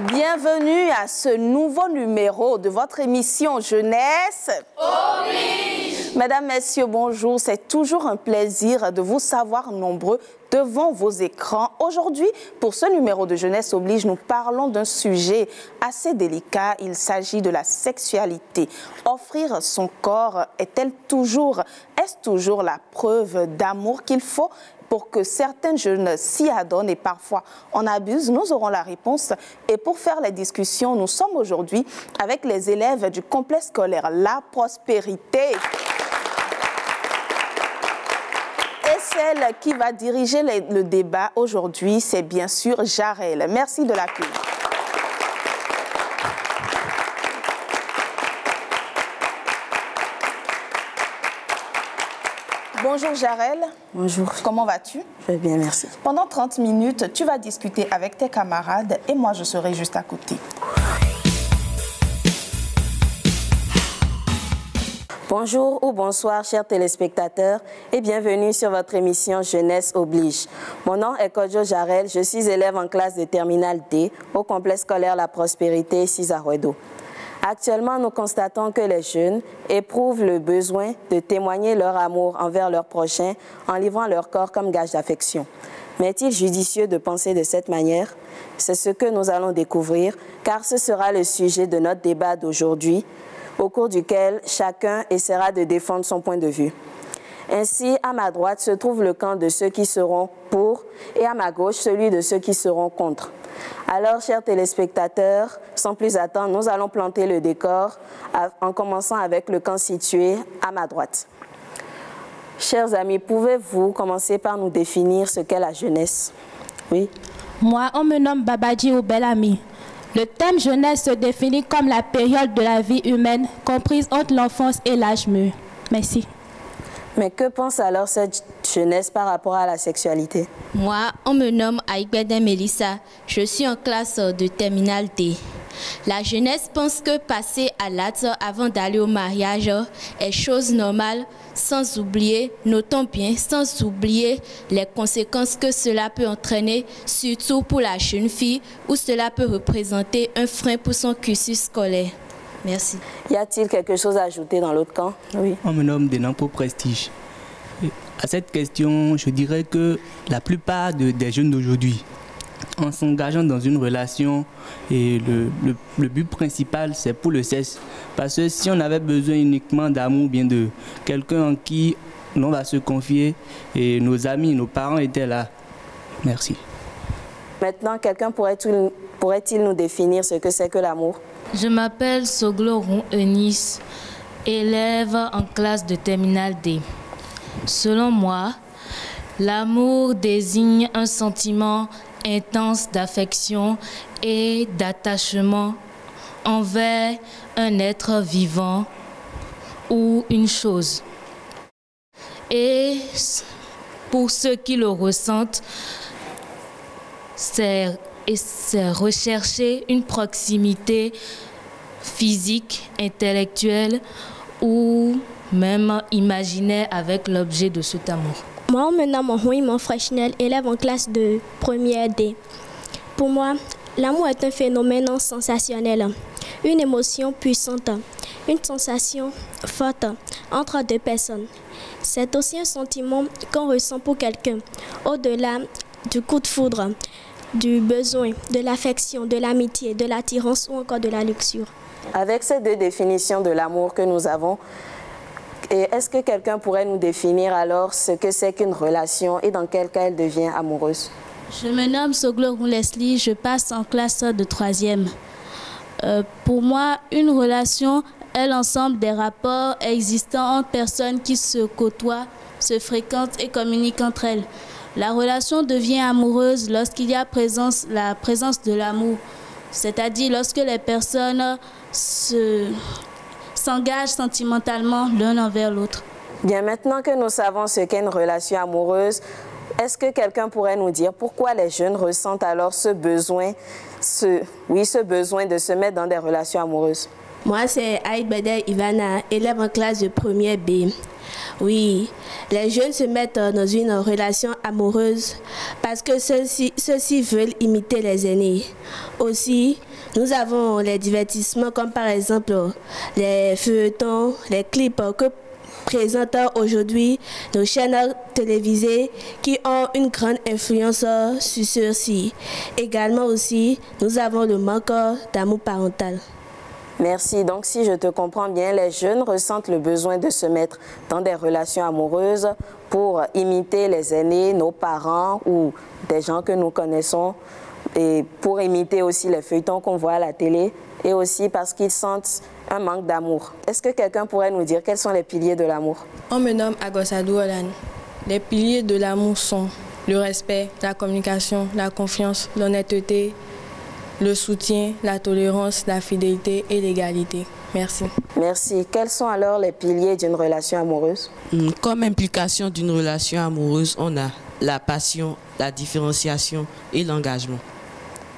Bienvenue à ce nouveau numéro de votre émission Jeunesse Oblige. Mesdames, Messieurs, bonjour. C'est toujours un plaisir de vous savoir nombreux devant vos écrans. Aujourd'hui, pour ce numéro de Jeunesse Oblige, nous parlons d'un sujet assez délicat. Il s'agit de la sexualité. Offrir son corps est-ce toujours la preuve d'amour qu'il faut pour que certains jeunes s'y adonnent et parfois en abusent? Nous aurons la réponse. Et pour faire la discussion, nous sommes aujourd'hui avec les élèves du complexe scolaire La Prospérité. Et celle qui va diriger le débat aujourd'hui, c'est bien sûr Jarel. Merci de l'accueillir. Bonjour Jarel. Bonjour. Comment vas-tu? Je vais bien, merci. Pendant 30 minutes, tu vas discuter avec tes camarades et moi je serai juste à côté. Bonjour ou bonsoir chers téléspectateurs et bienvenue sur votre émission Jeunesse Oblige. Mon nom est Kodjo Jarel, je suis élève en classe de terminale D au complexe scolaire La Prospérité, Cisarwedo. Actuellement, nous constatons que les jeunes éprouvent le besoin de témoigner leur amour envers leurs prochains en livrant leur corps comme gage d'affection. Mais est-il judicieux de penser de cette manière? C'est ce que nous allons découvrir, car ce sera le sujet de notre débat d'aujourd'hui, au cours duquel chacun essaiera de défendre son point de vue. Ainsi, à ma droite se trouve le camp de ceux qui seront pour et à ma gauche celui de ceux qui seront contre. Alors, chers téléspectateurs, sans plus attendre, nous allons planter le décor en commençant avec le camp situé à ma droite. Chers amis, pouvez-vous commencer par nous définir ce qu'est la jeunesse? Oui. Moi, on me nomme Babadji ou Bel Ami. Le thème jeunesse se définit comme la période de la vie humaine comprise entre l'enfance et l'âge mûr. Merci. Mais que pense alors cette jeunesse par rapport à la sexualité? Moi, on me nomme Aïgbeden Melissa. Je suis en classe de terminale D. La jeunesse pense que passer à l'acte avant d'aller au mariage est chose normale, sans oublier, notons bien, sans oublier les conséquences que cela peut entraîner, surtout pour la jeune fille, où cela peut représenter un frein pour son cursus scolaire. Merci. Y a-t-il quelque chose à ajouter dans l'autre camp? Oui. On me nomme Denampo Prestige. À cette question, je dirais que la plupart des jeunes d'aujourd'hui, en s'engageant dans une relation, et le but principal, c'est pour le sexe. Parce que si on avait besoin uniquement d'amour, bien de quelqu'un en qui l'on va se confier, et nos amis, nos parents étaient là. Merci. Maintenant, quelqu'un pourrait-il nous définir ce que c'est que l'amour? Je m'appelle Soglo Eunice, élève en classe de terminale D. Selon moi, l'amour désigne un sentiment intense d'affection et d'attachement envers un être vivant ou une chose. Et pour ceux qui le ressentent, c'est rechercher une proximité physique, intellectuelle ou même imaginaire avec l'objet de cet amour. Moi, on me nomme Ouimon Freshnel, élève en classe de première D. Pour moi, l'amour est un phénomène sensationnel, une émotion puissante, une sensation forte entre deux personnes. C'est aussi un sentiment qu'on ressent pour quelqu'un, au-delà du coup de foudre, du besoin, de l'affection, de l'amitié, de l'attirance ou encore de la luxure. Avec ces deux définitions de l'amour que nous avons, est-ce que quelqu'un pourrait nous définir alors ce que c'est qu'une relation et dans quel cas elle devient amoureuse? Je me nomme Soglo Leslie, je passe en classe de 3e. Pour moi, une relation est l'ensemble des rapports existants entre personnes qui se côtoient, se fréquentent et communiquent entre elles. La relation devient amoureuse lorsqu'il y a la présence de l'amour, c'est-à-dire lorsque les personnes s'engagent sentimentalement l'un envers l'autre. Bien, maintenant que nous savons ce qu'est une relation amoureuse, est-ce que quelqu'un pourrait nous dire pourquoi les jeunes ressentent alors ce besoin de se mettre dans des relations amoureuses? Moi, c'est Aïbede Ivana, élève en classe de première B. Oui, les jeunes se mettent dans une relation amoureuse parce que ceux-ci veulent imiter les aînés. Aussi, Nous avons les divertissements comme par exemple les feuilletons, les clips que présentent aujourd'hui nos chaînes télévisées qui ont une grande influence sur ceux-ci. Également aussi, nous avons le manque d'amour parental. Merci. Donc, si je te comprends bien, les jeunes ressentent le besoin de se mettre dans des relations amoureuses pour imiter les aînés, nos parents ou des gens que nous connaissons, et pour imiter aussi les feuilletons qu'on voit à la télé, et aussi parce qu'ils sentent un manque d'amour. Est-ce que quelqu'un pourrait nous dire quels sont les piliers de l'amour? On me nomme Agosadou Olan. Les piliers de l'amour sont le respect, la communication, la confiance, l'honnêteté, le soutien, la tolérance, la fidélité et l'égalité. Merci. Merci. Quels sont alors les piliers d'une relation amoureuse? Comme implication d'une relation amoureuse, on a la passion, la différenciation et l'engagement.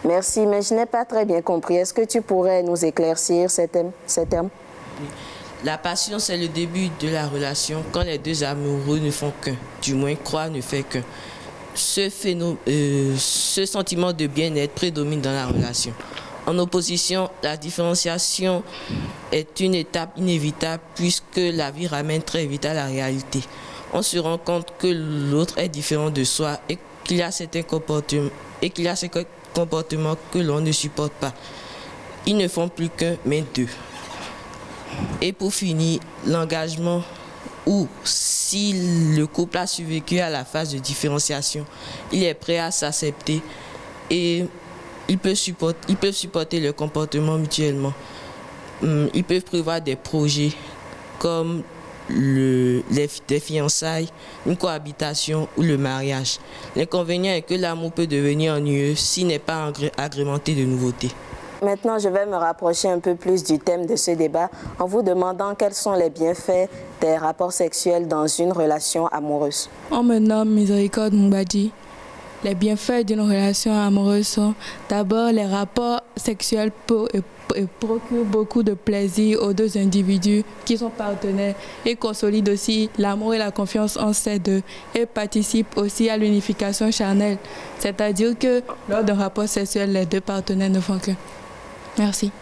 Merci, mais je n'ai pas très bien compris. Est-ce que tu pourrais nous éclaircir ces termes? Oui. La passion, c'est le début de la relation quand les deux amoureux ne font qu'un. Du moins, croire ne fait qu'un. Ce sentiment de bien-être prédomine dans la relation. En opposition, la différenciation est une étape inévitable puisque la vie ramène très vite à la réalité. On se rend compte que l'autre est différent de soi et qu'il y a certains comportements que l'on ne supporte pas. Ils ne font plus qu'un, mais deux. Et pour finir, l'engagement, ou si le couple a survécu à la phase de différenciation, il est prêt à s'accepter et ils peuvent supporter le comportement mutuellement. Ils peuvent prévoir des projets comme des fiançailles, une cohabitation ou le mariage. L'inconvénient est que l'amour peut devenir ennuyeux s'il n'est pas agrémenté de nouveautés. Maintenant, je vais me rapprocher un peu plus du thème de ce débat en vous demandant quels sont les bienfaits des rapports sexuels dans une relation amoureuse. On me nomme Miséricorde Mbadi. Les bienfaits d'une relation amoureuse sont d'abord les rapports sexuels procurent beaucoup de plaisir aux deux individus qui sont partenaires et consolident aussi l'amour et la confiance en ces deux et participent aussi à l'unification charnelle. C'est-à-dire que lors d'un rapport sexuel, les deux partenaires ne font qu'un. Merci.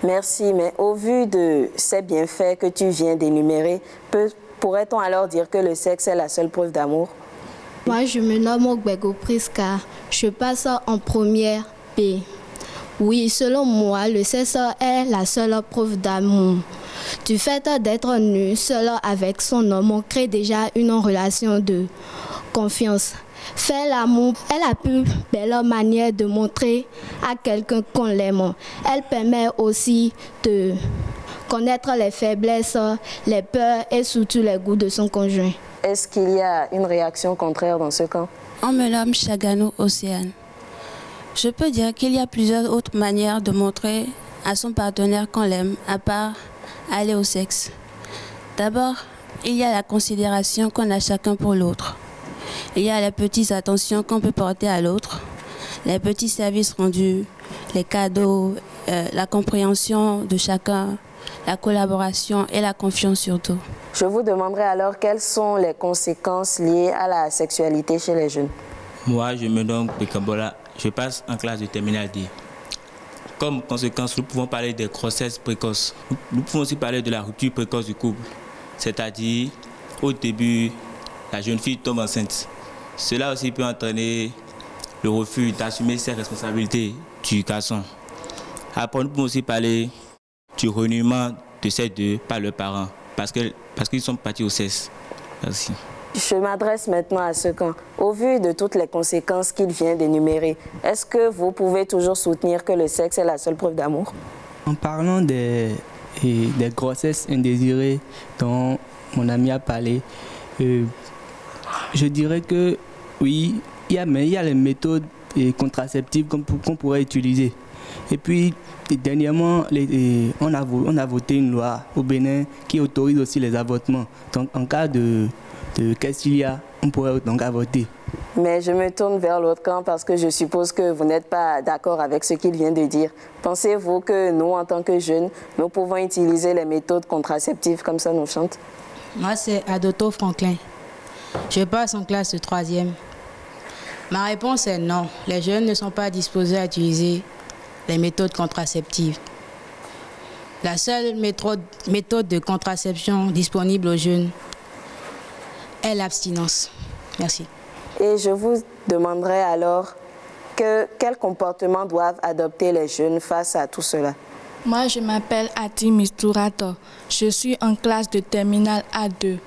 Merci, mais au vu de ces bienfaits que tu viens d'énumérer, pourrait-on alors dire que le sexe est la seule preuve d'amour? Moi, je me nomme Ogbego Priska. Je passe en première B. Oui, selon moi, le sexe est la seule preuve d'amour. Du fait d'être nu seul avec son homme, on crée déjà une relation de confiance. Faire l'amour est la plus belle manière de montrer à quelqu'un qu'on l'aime. Elle permet aussi de connaître les faiblesses, les peurs et surtout les goûts de son conjoint. Est-ce qu'il y a une réaction contraire dans ce cas? On me nomme Chaganou Océane. Je peux dire qu'il y a plusieurs autres manières de montrer à son partenaire qu'on l'aime, à part aller au sexe. D'abord, il y a la considération qu'on a chacun pour l'autre. Il y a les petites attentions qu'on peut porter à l'autre, les petits services rendus, les cadeaux, la compréhension de chacun, la collaboration et la confiance surtout. Je vous demanderai alors quelles sont les conséquences liées à la sexualité chez les jeunes. Moi, je me nomme Bekambola. Je passe en classe de terminale D. Comme conséquence, nous pouvons parler des grossesses précoces. Nous pouvons aussi parler de la rupture précoce du couple. C'est-à-dire, au début, la jeune fille tombe enceinte. Cela aussi peut entraîner le refus d'assumer ses responsabilités du garçon. Après, nous pouvons aussi parler du reniement de ces deux par leurs parents, parce qu'ils sont partis au sexe. Merci. Je m'adresse maintenant à ce camp. Au vu de toutes les conséquences qu'il vient d'énumérer, est-ce que vous pouvez toujours soutenir que le sexe est la seule preuve d'amour? En parlant des grossesses indésirées dont mon ami a parlé, je dirais que oui, il y a les méthodes contraceptives qu'on pourrait utiliser. Et puis, dernièrement, on a voté une loi au Bénin qui autorise aussi les avortements. Donc, en cas de qu'est-ce qu'il y a, on pourrait donc avorter. Mais je me tourne vers l'autre camp parce que je suppose que vous n'êtes pas d'accord avec ce qu'il vient de dire. Pensez-vous que nous, en tant que jeunes, nous pouvons utiliser les méthodes contraceptives comme ça nous chante? Moi, c'est Adoto Franklin. Je passe en classe de 3e. Ma réponse est non. Les jeunes ne sont pas disposés à utiliser les méthodes contraceptives. La seule méthode de contraception disponible aux jeunes est l'abstinence. Merci. Et je vous demanderai alors quel comportement doivent adopter les jeunes face à tout cela. Moi, je m'appelle Ati Mistourato. Je suis en classe de terminale A2.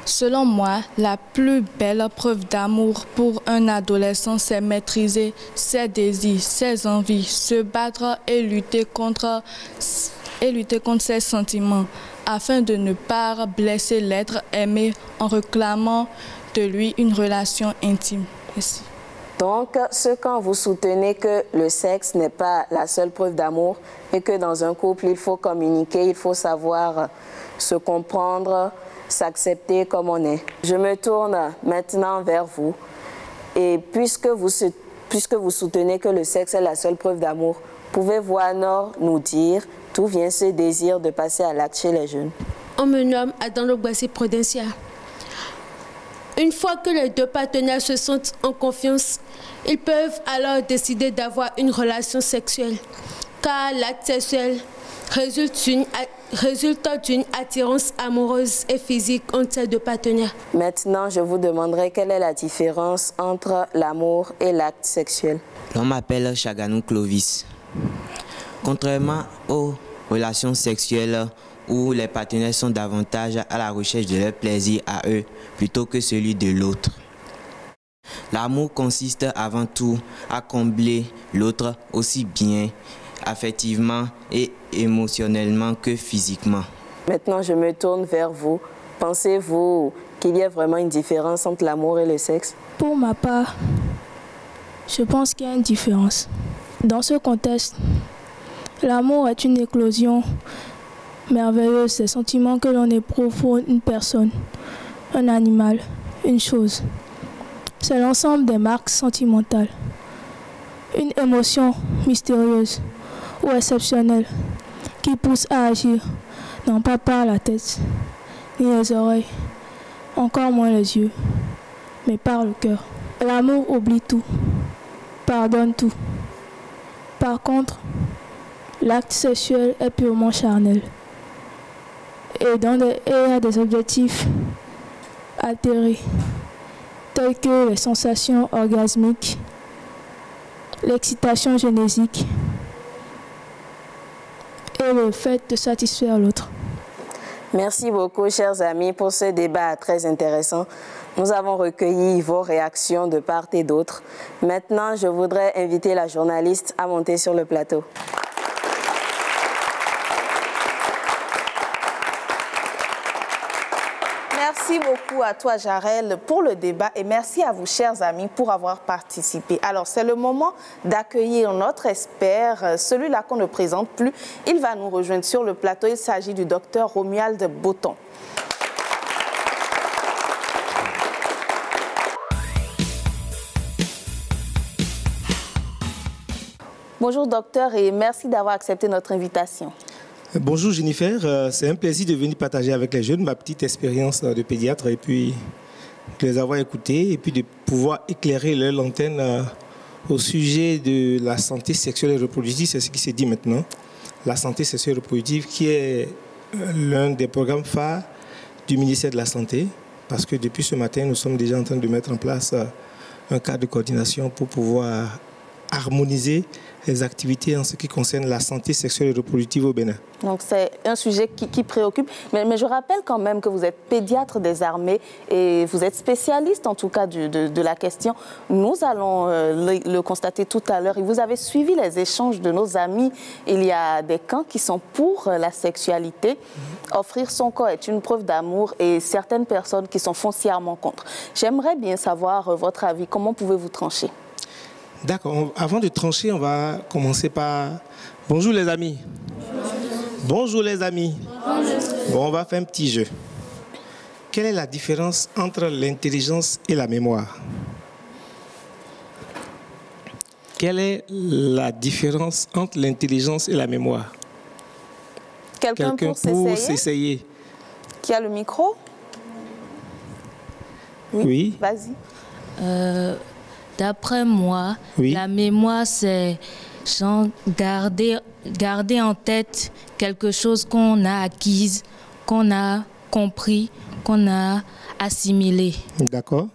Selon moi, la plus belle preuve d'amour pour un adolescent, c'est maîtriser ses désirs, ses envies, se battre et lutter contre ses sentiments, afin de ne pas blesser l'être aimé en réclamant de lui une relation intime. Merci. Donc, quand vous soutenez que le sexe n'est pas la seule preuve d'amour et que dans un couple, il faut communiquer, il faut savoir se comprendre, s'accepter comme on est. Je me tourne maintenant vers vous. Et puisque vous soutenez que le sexe est la seule preuve d'amour, pouvez-vous alors nous dire d'où vient ce désir de passer à l'acte chez les jeunes? On me nomme Adam Logbassi Prudencia. Une fois que les deux partenaires se sentent en confiance, ils peuvent alors décider d'avoir une relation sexuelle, car l'acte sexuel résulte d'une attirance amoureuse et physique entre ces deux partenaires. Maintenant, je vous demanderai quelle est la différence entre l'amour et l'acte sexuel. On m'appelle Chaganou Clovis. Contrairement aux relations sexuelles où les partenaires sont davantage à la recherche de leur plaisir à eux plutôt que celui de l'autre, l'amour consiste avant tout à combler l'autre aussi bien affectivement et émotionnellement que physiquement. Maintenant, je me tourne vers vous. Pensez-vous qu'il y a vraiment une différence entre l'amour et le sexe? Pour ma part, je pense qu'il y a une différence. Dans ce contexte, l'amour est une éclosion merveilleuse des sentiments que l'on éprouve pour une personne, un animal, une chose. C'est l'ensemble des marques sentimentales. Une émotion mystérieuse ou exceptionnelle qui pousse à agir, non pas par la tête, ni les oreilles, encore moins les yeux, mais par le cœur. L'amour oublie tout, pardonne tout. Par contre, l'acte sexuel est purement charnel et a des objectifs altérés, tels que les sensations orgasmiques, l'excitation génésique et le fait de satisfaire l'autre. Merci beaucoup, chers amis, pour ce débat très intéressant. Nous avons recueilli vos réactions de part et d'autre. Maintenant, je voudrais inviter la journaliste à monter sur le plateau. Merci beaucoup à toi, Jarel, pour le débat et merci à vous, chers amis, pour avoir participé. Alors, c'est le moment d'accueillir notre expert, celui-là qu'on ne présente plus. Il va nous rejoindre sur le plateau. Il s'agit du docteur Romuald Botton. Bonjour, docteur, et merci d'avoir accepté notre invitation. Bonjour Jennifer, c'est un plaisir de venir partager avec les jeunes ma petite expérience de pédiatre et puis de les avoir écoutés et puis de pouvoir éclairer leur lanterne au sujet de la santé sexuelle et reproductive. C'est ce qui s'est dit maintenant. La santé sexuelle et reproductive qui est l'un des programmes phares du ministère de la Santé parce que depuis ce matin, nous sommes déjà en train de mettre en place un cadre de coordination pour pouvoir harmoniser les activités en ce qui concerne la santé sexuelle et reproductive au Bénin. Donc c'est un sujet qui préoccupe, mais je rappelle quand même que vous êtes pédiatre des armées et vous êtes spécialiste en tout cas de la question. Nous allons le constater tout à l'heure et vous avez suivi les échanges de nos amis. Il y a des camps qui sont pour la sexualité. Offrir son corps est une preuve d'amour et certaines personnes qui sont foncièrement contre. J'aimerais bien savoir votre avis. Comment pouvez-vous trancher? D'accord. Avant de trancher, on va commencer par... Bonjour les amis. Bonjour les amis. Bon, on va faire un petit jeu. Quelle est la différence entre l'intelligence et la mémoire? Quelle est la différence entre l'intelligence et la mémoire? Quelqu'un pour s'essayer? Qui a le micro? Oui. Vas-y. D'après moi, la mémoire, c'est genre garder en tête quelque chose qu'on a acquis, qu'on a compris, qu'on a assimilé. D'accord.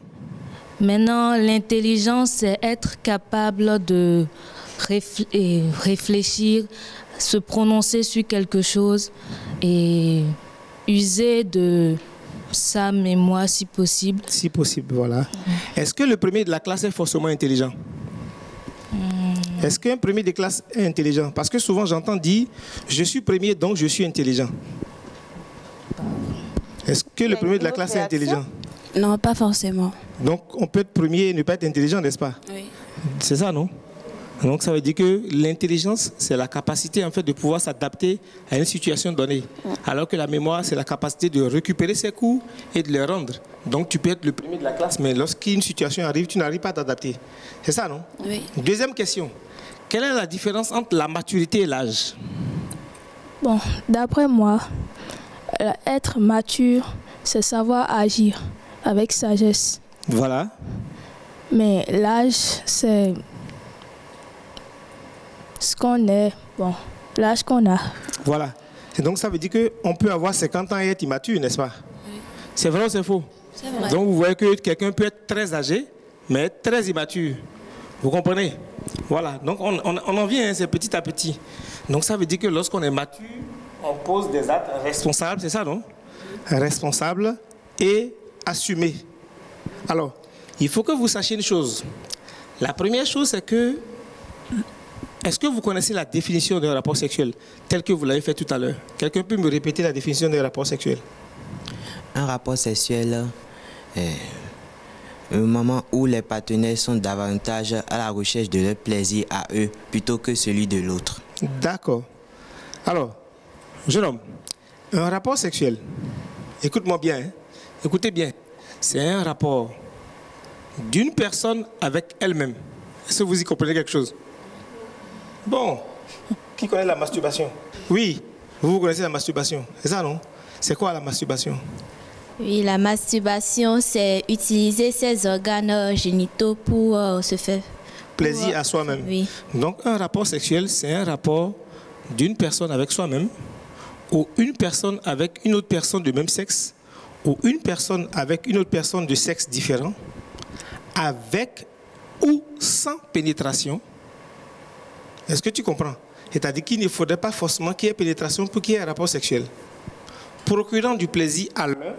Maintenant, l'intelligence, c'est être capable de réfléchir, se prononcer sur quelque chose et user de sa mémoire si possible. Si possible, voilà. Est-ce que le premier de la classe est forcément intelligent? Est-ce qu'un premier de classe est intelligent? Parce que souvent j'entends dire, je suis premier donc je suis intelligent. Est-ce que le premier de la classe est intelligent? Non, pas forcément. Donc on peut être premier et ne pas être intelligent, n'est-ce pas? Oui. C'est ça, non? Donc ça veut dire que l'intelligence, c'est la capacité en fait de pouvoir s'adapter à une situation donnée. Alors que la mémoire, c'est la capacité de récupérer ses coups et de les rendre. Donc tu peux être le premier de la classe, mais lorsqu'une situation arrive, tu n'arrives pas à t'adapter. C'est ça, non? Oui. Deuxième question. Quelle est la différence entre la maturité et l'âge? Bon, d'après moi, être mature, c'est savoir agir avec sagesse. Voilà. Mais l'âge, c'est ce qu'on est, bon, l'âge qu'on a. Voilà. Et donc ça veut dire qu'on peut avoir 50 ans et être immature, n'est-ce pas? Oui. C'est vrai ou c'est faux? C'est vrai. Donc vous voyez que quelqu'un peut être très âgé, mais être très immature. Vous comprenez? Voilà. Donc on en vient, hein, c'est petit à petit. Donc ça veut dire que lorsqu'on est mature, on pose des actes responsables, c'est ça, non? Responsables et assumés. Alors, il faut que vous sachiez une chose. La première chose, c'est que est-ce que vous connaissez la définition d'un rapport sexuel tel que vous l'avez fait tout à l'heure? Quelqu'un peut me répéter la définition d'un rapport sexuel? Un rapport sexuel est un moment où les partenaires sont davantage à la recherche de leur plaisir à eux plutôt que celui de l'autre. D'accord. Alors, jeune homme, un rapport sexuel, écoute-moi bien, hein, écoutez bien, c'est un rapport d'une personne avec elle-même. Est-ce que vous y comprenez quelque chose? Bon, qui connaît la masturbation? Oui, vous connaissez la masturbation, c'est ça, non? C'est quoi la masturbation? Oui, la masturbation, c'est utiliser ses organes génitaux pour se faire plaisir à soi-même. Oui. Donc, un rapport sexuel, c'est un rapport d'une personne avec soi-même, ou une personne avec une autre personne de même sexe, ou une personne avec une autre personne de sexe différent, avec ou sans pénétration. Est-ce que tu comprends? C'est-à-dire qu'il ne faudrait pas forcément qu'il y ait pénétration pour qu'il y ait un rapport sexuel. Procurant du plaisir à l'un,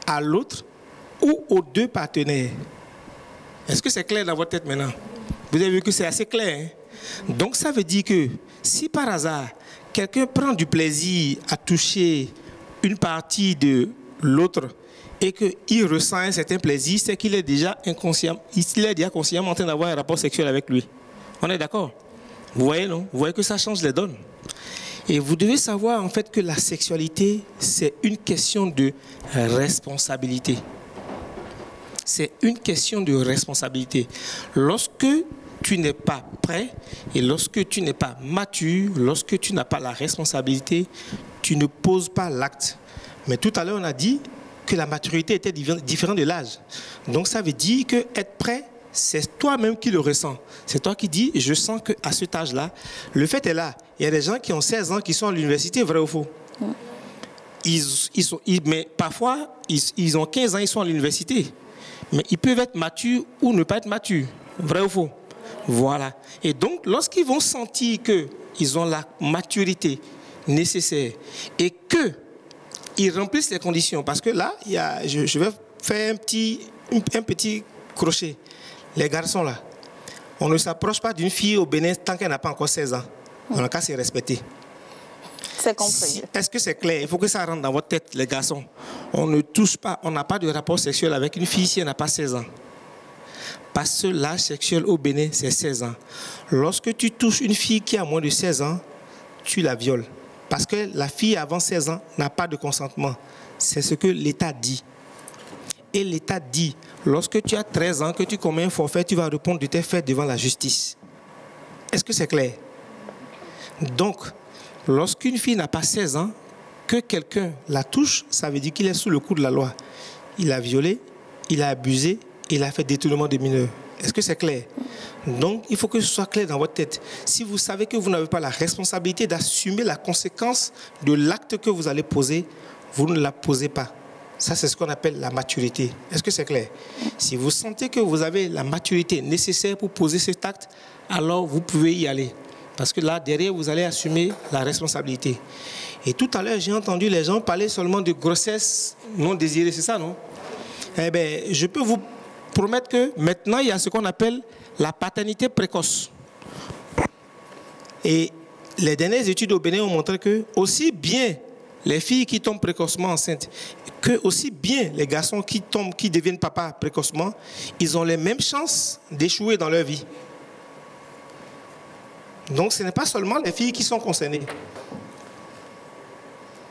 à l'autre ou aux deux partenaires. Est-ce que c'est clair dans votre tête maintenant? Vous avez vu que c'est assez clair. Hein? Donc ça veut dire que si par hasard, quelqu'un prend du plaisir à toucher une partie de l'autre et qu'il ressent un certain plaisir, c'est qu'il est déjà inconscient, il est déjà consciemment en train d'avoir un rapport sexuel avec lui. On est d'accord? Vous voyez, non? Vous voyez que ça change les donnes. Et vous devez savoir en fait que la sexualité, c'est une question de responsabilité. C'est une question de responsabilité. Lorsque tu n'es pas prêt et lorsque tu n'es pas mature, lorsque tu n'as pas la responsabilité, tu ne poses pas l'acte. Mais tout à l'heure, on a dit que la maturité était différente de l'âge. Donc ça veut dire que être prêt, c'est toi-même qui le ressens. C'est toi qui dis, je sens qu'à cet âge-là, le fait est là. Il y a des gens qui ont 16 ans qui sont à l'université, vrai ou faux? Mais parfois, ils ont 15 ans, ils sont à l'université. Mais ils peuvent être matures ou ne pas être matures. Vrai ou faux? Voilà. Et donc, lorsqu'ils vont sentir qu'ils ont la maturité nécessaire et qu'ils remplissent les conditions, parce que là, je vais faire un petit crochet. Les garçons là, on ne s'approche pas d'une fille au Bénin tant qu'elle n'a pas encore 16 ans. On n'a qu'à se respecter. C'est compris. Est-ce que c'est clair? Il faut que ça rentre dans votre tête, les garçons. On ne touche pas, on n'a pas de rapport sexuel avec une fille si elle n'a pas 16 ans. Parce que l'âge sexuel au Bénin, c'est 16 ans. Lorsque tu touches une fille qui a moins de 16 ans, tu la violes. Parce que la fille avant 16 ans n'a pas de consentement. C'est ce que l'État dit. Et l'État dit, lorsque tu as 13 ans, que tu commets un forfait, tu vas répondre de tes faits devant la justice. Est-ce que c'est clair? Donc, lorsqu'une fille n'a pas 16 ans, que quelqu'un la touche, ça veut dire qu'il est sous le coup de la loi. Il a violé, il a abusé, il a fait détournement de mineurs. Est-ce que c'est clair? Donc, il faut que ce soit clair dans votre tête. Si vous savez que vous n'avez pas la responsabilité d'assumer la conséquence de l'acte que vous allez poser, vous ne la posez pas. Ça, c'est ce qu'on appelle la maturité. Est-ce que c'est clair? Si vous sentez que vous avez la maturité nécessaire pour poser cet acte, alors vous pouvez y aller. Parce que là, derrière, vous allez assumer la responsabilité. Et tout à l'heure, j'ai entendu les gens parler seulement de grossesse non désirée. C'est ça, non? Eh bien, je peux vous promettre que maintenant, il y a ce qu'on appelle la paternité précoce. Et les dernières études au Bénin ont montré que aussi bien les filles qui tombent précocement enceintes que aussi bien les garçons qui deviennent papas précocement, ils ont les mêmes chances d'échouer dans leur vie. Donc, ce n'est pas seulement les filles qui sont concernées. Il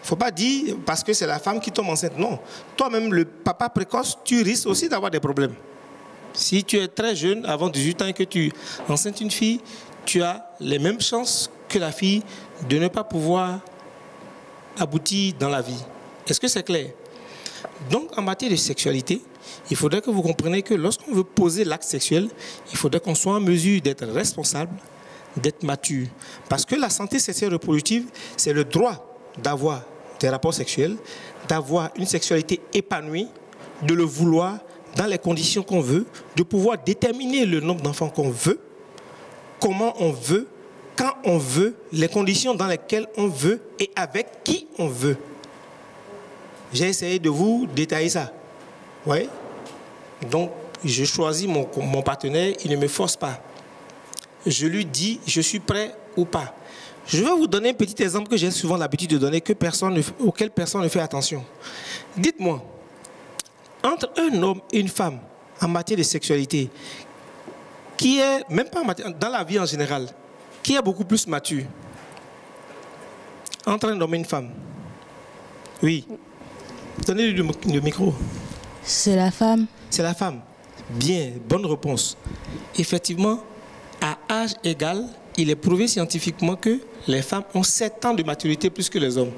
ne faut pas dire parce que c'est la femme qui tombe enceinte. Non. Toi-même, le papa précoce, tu risques aussi d'avoir des problèmes. Si tu es très jeune, avant 18 ans, et que tu enceintes une fille, tu as les mêmes chances que la fille de ne pas pouvoir aboutir dans la vie. Est-ce que c'est clair? Donc, en matière de sexualité, il faudrait que vous compreniez que lorsqu'on veut poser l'acte sexuel, il faudrait qu'on soit en mesure d'être responsable, d'être mature. Parce que la santé sexuelle reproductive, c'est le droit d'avoir des rapports sexuels, d'avoir une sexualité épanouie, de le vouloir dans les conditions qu'on veut, de pouvoir déterminer le nombre d'enfants qu'on veut, comment on veut, quand on veut, les conditions dans lesquelles on veut et avec qui on veut. J'ai essayé de vous détailler ça. Oui. Donc, je choisis mon partenaire, il ne me force pas. Je lui dis, je suis prêt ou pas. Je vais vous donner un petit exemple que j'ai souvent l'habitude de donner, auquel personne ne fait attention. Dites-moi, entre un homme et une femme, en matière de sexualité, qui est, même pas en matière, dans la vie en général, qui est beaucoup plus mature? Entre un homme et une femme. Oui. Donnez-lui le micro. C'est la femme. C'est la femme. Bien, bonne réponse. Effectivement, à âge égal, il est prouvé scientifiquement que les femmes ont 7 ans de maturité plus que les hommes.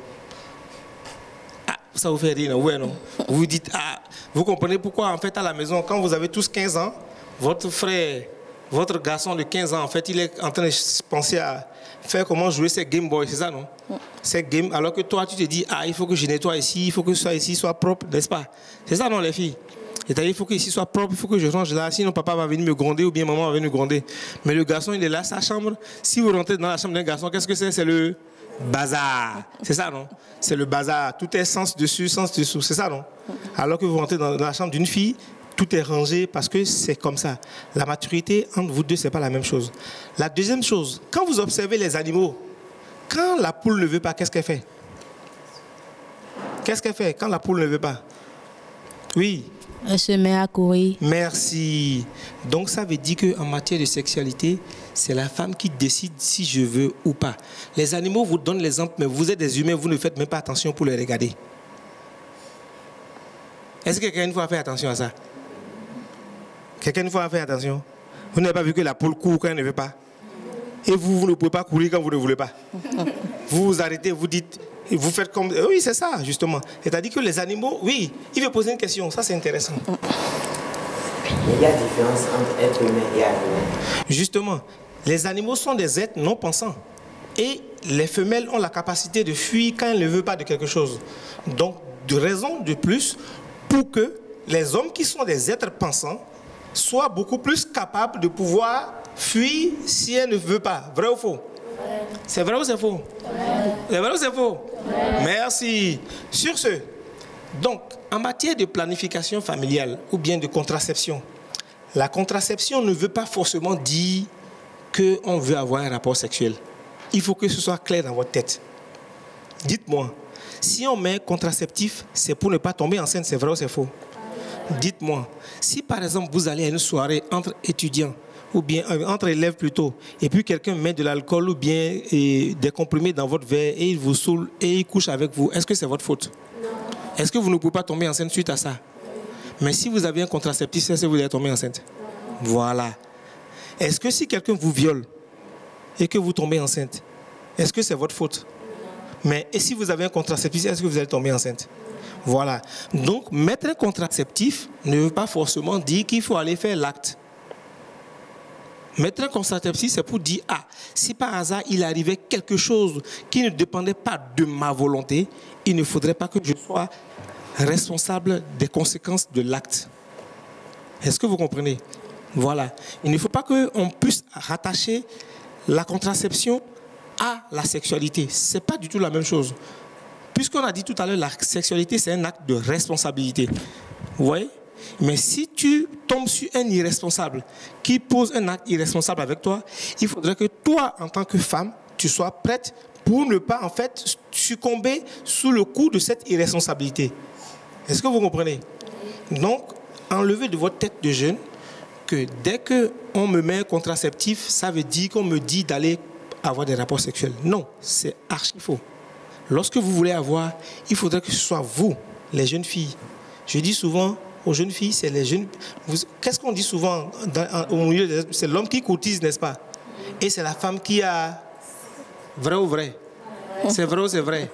Ah, ça vous fait rire, non? Ouais, non? Vous vous dites, ah, vous comprenez pourquoi, en fait, à la maison, quand vous avez tous 15 ans, votre frère, votre garçon de 15 ans, en fait, il est en train de penser à faire comment jouer ces Game Boy, c'est ça, non? Ces games, alors que toi, tu te dis, ah, il faut que je nettoie ici, il faut que ça ici soit propre, n'est-ce pas? C'est ça, non, les filles? C'est-à-dire, il faut que ici soit propre, il faut que je range là, sinon papa va venir me gronder ou bien maman va venir me gronder. Mais le garçon, il est là, sa chambre. Si vous rentrez dans la chambre d'un garçon, qu'est-ce que c'est? C'est le bazar. C'est ça, non? C'est le bazar. Tout est sens dessus, sens dessous. C'est ça, non? Alors que vous rentrez dans la chambre d'une fille, tout est rangé parce que c'est comme ça. La maturité entre vous deux, ce n'est pas la même chose. La deuxième chose, quand vous observez les animaux, quand la poule ne veut pas, qu'est-ce qu'elle fait? Qu'est-ce qu'elle fait quand la poule ne veut pas? Oui. Elle se met à courir. Merci. Donc ça veut dire qu'en matière de sexualité, c'est la femme qui décide si je veux ou pas. Les animaux vous donnent l'exemple, mais vous êtes des humains, vous ne faites même pas attention pour les regarder. Est-ce que quelqu'un une fois a fait attention à ça? Quelqu'un une fois a fait attention? Vous n'avez pas vu que la poule court quand elle ne veut pas? Et vous ne pouvez pas courir quand vous ne voulez pas. Vous vous arrêtez, vous dites, vous faites comme... Oui, c'est ça, justement. C'est-à-dire que les animaux, oui, il veut poser une question, ça c'est intéressant. Mais il y a différence entre être humain et animal. Justement, les animaux sont des êtres non pensants. Et les femelles ont la capacité de fuir quand elles ne veulent pas de quelque chose. Donc, de raison de plus pour que les hommes qui sont des êtres pensants soient beaucoup plus capables de pouvoir fuir si elles ne veulent pas. Vrai ou faux? C'est vrai ou c'est faux? C'est vrai ou c'est faux? Merci. Sur ce, donc, en matière de planification familiale ou bien de contraception, la contraception ne veut pas forcément dire qu'on veut avoir un rapport sexuel. Il faut que ce soit clair dans votre tête. Dites-moi, si on met contraceptif, c'est pour ne pas tomber enceinte, c'est vrai ou c'est faux? Dites-moi, si par exemple vous allez à une soirée entre étudiants, ou bien entre élèves plutôt, et puis quelqu'un met de l'alcool ou bien des comprimés dans votre verre et il vous saoule et il couche avec vous, est-ce que c'est votre faute? Non. Est-ce que vous ne pouvez pas tomber enceinte suite à ça? Mais si vous avez un contraceptif, est-ce que vous allez tomber enceinte? Non. Voilà. Est-ce que si quelqu'un vous viole et que vous tombez enceinte, est-ce que c'est votre faute? Non. Mais et si vous avez un contraceptif, est-ce que vous allez tomber enceinte? Voilà. Donc, mettre un contraceptif ne veut pas forcément dire qu'il faut aller faire l'acte. Mettre un contraceptif, c'est pour dire, ah, si par hasard il arrivait quelque chose qui ne dépendait pas de ma volonté, il ne faudrait pas que je sois responsable des conséquences de l'acte. Est-ce que vous comprenez? Voilà. Il ne faut pas qu'on puisse rattacher la contraception à la sexualité. Ce n'est pas du tout la même chose. Puisqu'on a dit tout à l'heure, la sexualité, c'est un acte de responsabilité. Vous voyez? Mais si tu tombes sur un irresponsable qui pose un acte irresponsable avec toi, il faudrait que toi, en tant que femme, tu sois prête pour ne pas, en fait, succomber sous le coup de cette irresponsabilité. Est-ce que vous comprenez? Donc, enlevez de votre tête de jeune que dès qu'on me met un contraceptif, ça veut dire qu'on me dit d'aller avoir des rapports sexuels. Non, c'est archi faux. Lorsque vous voulez avoir, il faudrait que ce soit vous, les jeunes filles. Je dis souvent aux jeunes filles, c'est les jeunes... Qu'est-ce qu'on dit souvent au milieu? C'est l'homme qui courtise, n'est-ce pas? Et c'est la femme qui a... Vrai ou vrai? C'est vrai ou c'est vrai?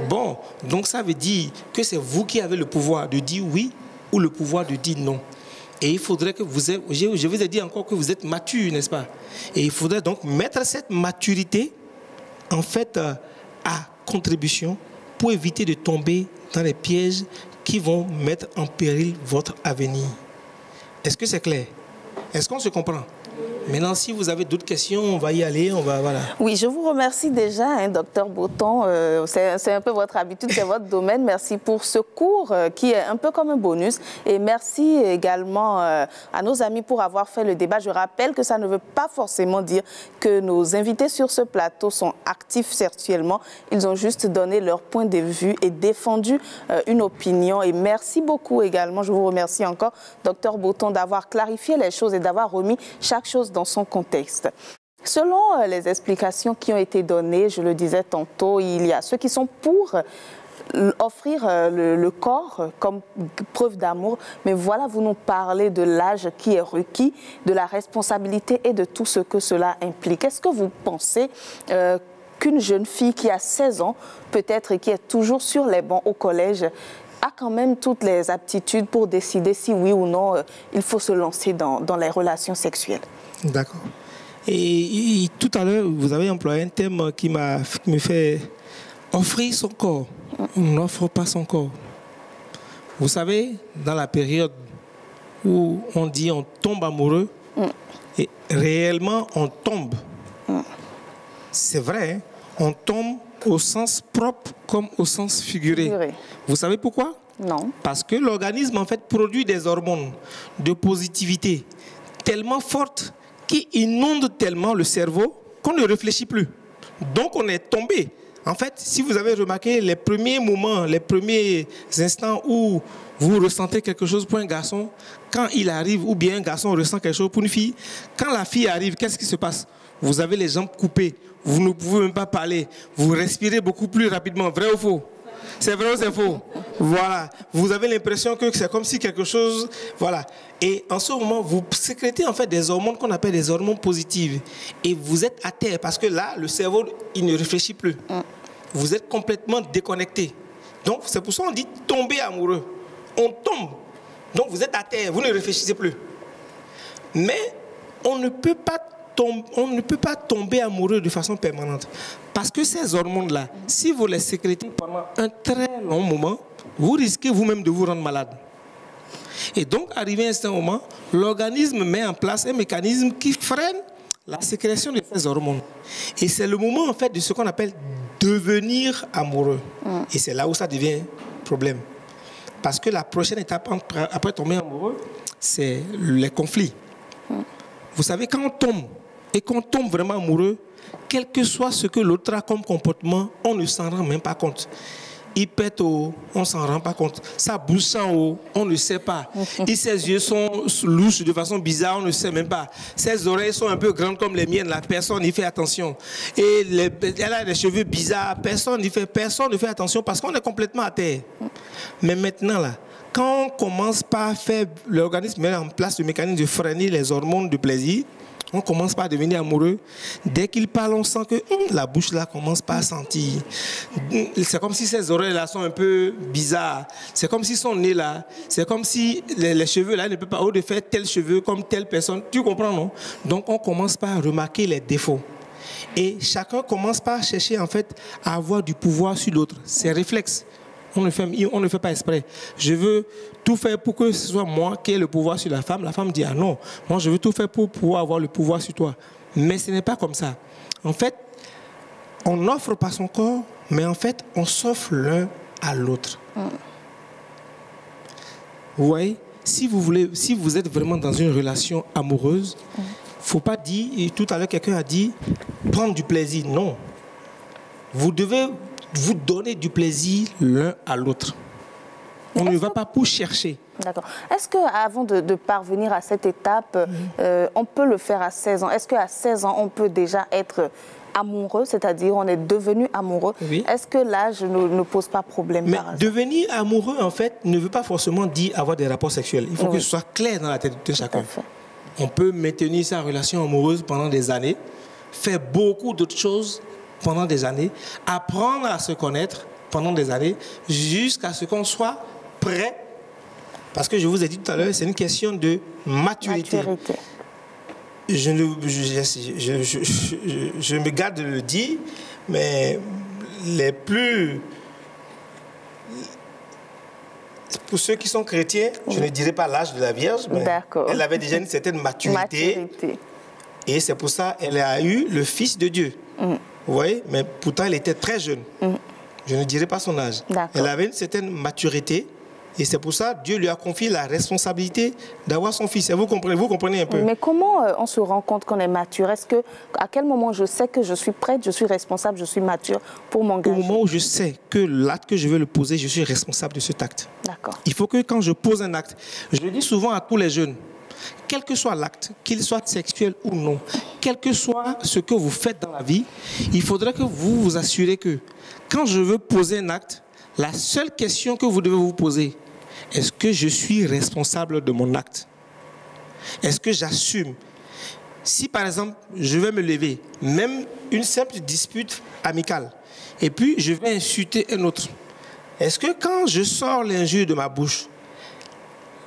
Bon, donc ça veut dire que c'est vous qui avez le pouvoir de dire oui ou le pouvoir de dire non. Et il faudrait que vous... Je vous ai dit encore que vous êtes mature, n'est-ce pas? Et il faudrait donc mettre cette maturité, en fait, à contribution pour éviter de tomber dans les pièges qui vont mettre en péril votre avenir. Est-ce que c'est clair? Est-ce qu'on se comprend? Maintenant, si vous avez d'autres questions, on va y aller, on va... Voilà. Oui, je vous remercie déjà, hein, Dr Boton. C'est un peu votre habitude, c'est votre domaine. Merci pour ce cours qui est un peu comme un bonus. Et merci également à nos amis pour avoir fait le débat. Je rappelle que ça ne veut pas forcément dire que nos invités sur ce plateau sont actifs sexuellement. Ils ont juste donné leur point de vue et défendu une opinion. Et merci beaucoup également, je vous remercie encore, Dr Boton, d'avoir clarifié les choses et d'avoir remis chaque chose dans son contexte. Selon les explications qui ont été données, je le disais tantôt, il y a ceux qui sont pour offrir le corps comme preuve d'amour, mais voilà, vous nous parlez de l'âge qui est requis, de la responsabilité et de tout ce que cela implique. Est-ce que vous pensez qu'une jeune fille qui a 16 ans, peut-être, et qui est toujours sur les bancs au collège, a quand même toutes les aptitudes pour décider si oui ou non il faut se lancer dans les relations sexuelles? D'accord. Et tout à l'heure, vous avez employé un thème qui me fait offrir son corps. On n'offre pas son corps. Vous savez, dans la période où on dit on tombe amoureux, et réellement on tombe. C'est vrai, hein? On tombe au sens propre comme au sens figuré. Vous savez pourquoi? Non. Parce que l'organisme, en fait, produit des hormones de positivité tellement fortes qui inondent tellement le cerveau qu'on ne réfléchit plus. Donc, on est tombé. En fait, si vous avez remarqué les premiers moments, les premiers instants où vous ressentez quelque chose pour un garçon, quand il arrive, ou bien un garçon ressent quelque chose pour une fille, quand la fille arrive, qu'est-ce qui se passe? Vous avez les jambes coupées, vous ne pouvez même pas parler, vous respirez beaucoup plus rapidement. Vrai ou faux? C'est vrai ou c'est faux? Voilà. Vous avez l'impression que c'est comme si quelque chose... Voilà. Et en ce moment, vous sécrétez en fait des hormones qu'on appelle des hormones positives. Et vous êtes à terre parce que là, le cerveau, il ne réfléchit plus. Vous êtes complètement déconnecté. Donc, c'est pour ça qu'on dit tomber amoureux. On tombe. Donc, vous êtes à terre, vous ne réfléchissez plus. Mais on ne peut pas tomber amoureux de façon permanente. Parce que ces hormones-là, si vous les sécrétez pendant un très long moment, vous risquez vous-même de vous rendre malade. Et donc, arrivé à un certain moment, l'organisme met en place un mécanisme qui freine la sécrétion de ces hormones. Et c'est le moment, en fait, de ce qu'on appelle devenir amoureux. Et c'est là où ça devient un problème. Parce que la prochaine étape après tomber amoureux, c'est les conflits. Vous savez, quand on tombe, et qu'on tombe vraiment amoureux, quel que soit ce que l'autre a comme comportement, on ne s'en rend même pas compte. Il pète haut, on ne s'en rend pas compte. Sa bouche sent haut, on ne sait pas. Et ses yeux sont louches de façon bizarre, on ne sait même pas. Ses oreilles sont un peu grandes comme les miennes, la personne n'y fait attention. Et elle a des cheveux bizarres, personne ne fait attention parce qu'on est complètement à terre. Mais maintenant, là, quand on commence par faire, l'organisme met en place le mécanisme de freiner les hormones de plaisir, On commence par devenir amoureux. Dès qu'il parle, on sent que la bouche là commence pas à sentir. C'est comme si ses oreilles là sont un peu bizarres. C'est comme si son nez là, c'est comme si les cheveux là, il ne peut pas, au lieu de faire tel cheveu comme telle personne. Tu comprends, non? Donc on commence par remarquer les défauts. Et chacun commence par chercher en fait à avoir du pouvoir sur l'autre. C'est réflexe. On ne fait pas exprès. Je veux tout faire pour que ce soit moi qui ai le pouvoir sur la femme. La femme dit, ah non, moi je veux tout faire pour pouvoir avoir le pouvoir sur toi. Mais ce n'est pas comme ça. En fait, on n'offre pas son corps, mais en fait, on s'offre l'un à l'autre. Vous voyez, si vous êtes vraiment dans une relation amoureuse, il ne faut pas dire, et tout à l'heure quelqu'un a dit, prendre du plaisir. Non. Vous devez vous donner du plaisir l'un à l'autre. On ne va pas pour chercher. D'accord. Est-ce qu'avant de parvenir à cette étape, on peut le faire à 16 ans? Est-ce qu'à 16 ans, on peut déjà être amoureux, c'est-à-dire on est devenu amoureux? Oui. Est-ce que l'âge ne pose pas problème? Mais devenir amoureux, en fait, ne veut pas forcément dire avoir des rapports sexuels. Il faut que ce soit clair dans la tête de chacun. On peut maintenir sa relation amoureuse pendant des années, faire beaucoup d'autres choses pendant des années, apprendre à se connaître pendant des années, jusqu'à ce qu'on soit prêt. Parce que je vous ai dit tout à l'heure, c'est une question de maturité. Je me garde de le dire, mais pour ceux qui sont chrétiens, je ne dirais pas l'âge de la Vierge, mais elle avait déjà une certaine maturité. Et c'est pour ça qu'elle a eu le Fils de Dieu. Vous voyez, mais pourtant elle était très jeune. Je ne dirais pas son âge. Elle avait une certaine maturité. Et c'est pour ça que Dieu lui a confié la responsabilité d'avoir son fils. Et vous comprenez un peu. Mais comment on se rend compte qu'on est mature? À quel moment je sais que je suis prête, je suis responsable, je suis mature pour m'engager? Au moment où je sais que l'acte que je veux le poser, je suis responsable de cet acte. D'accord. Il faut que quand je pose un acte, je le dis souvent à tous les jeunes, quel que soit l'acte, qu'il soit sexuel ou non, quel que soit ce que vous faites dans la vie, il faudrait que vous vous assurez que quand je veux poser un acte, la seule question que vous devez vous poser, est-ce que je suis responsable de mon acte? Est-ce que j'assume? Si par exemple, je vais me lever, même une simple dispute amicale, et puis je vais insulter un autre, est-ce que quand je sors l'injure de ma bouche,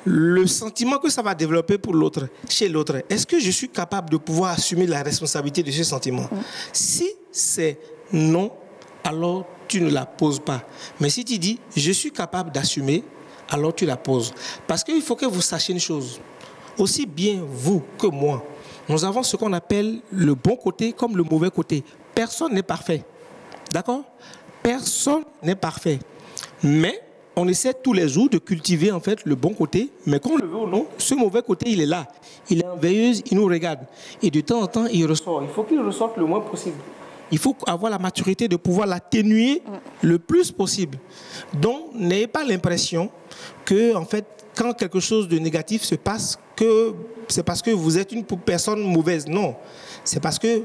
le sentiment que ça va développer pour l'autre, chez l'autre, est-ce que je suis capable de pouvoir assumer la responsabilité de ce sentiment? Si c'est non, alors tu ne la poses pas. Mais si tu dis, je suis capable d'assumer, alors tu la poses. Parce qu'il faut que vous sachiez une chose. Aussi bien vous que moi, nous avons ce qu'on appelle le bon côté comme le mauvais côté. Personne n'est parfait. D'accord? Personne n'est parfait. Mais on essaie tous les jours de cultiver en fait le bon côté, mais qu'on le veut ou non, ce mauvais côté, il est là. Il est en veilleuse, il nous regarde. Et de temps en temps, il ressort. Il faut qu'il ressorte le moins possible. Il faut avoir la maturité de pouvoir l'atténuer le plus possible. Donc, n'ayez pas l'impression que, en fait, quand quelque chose de négatif se passe, que c'est parce que vous êtes une personne mauvaise. Non. C'est parce que,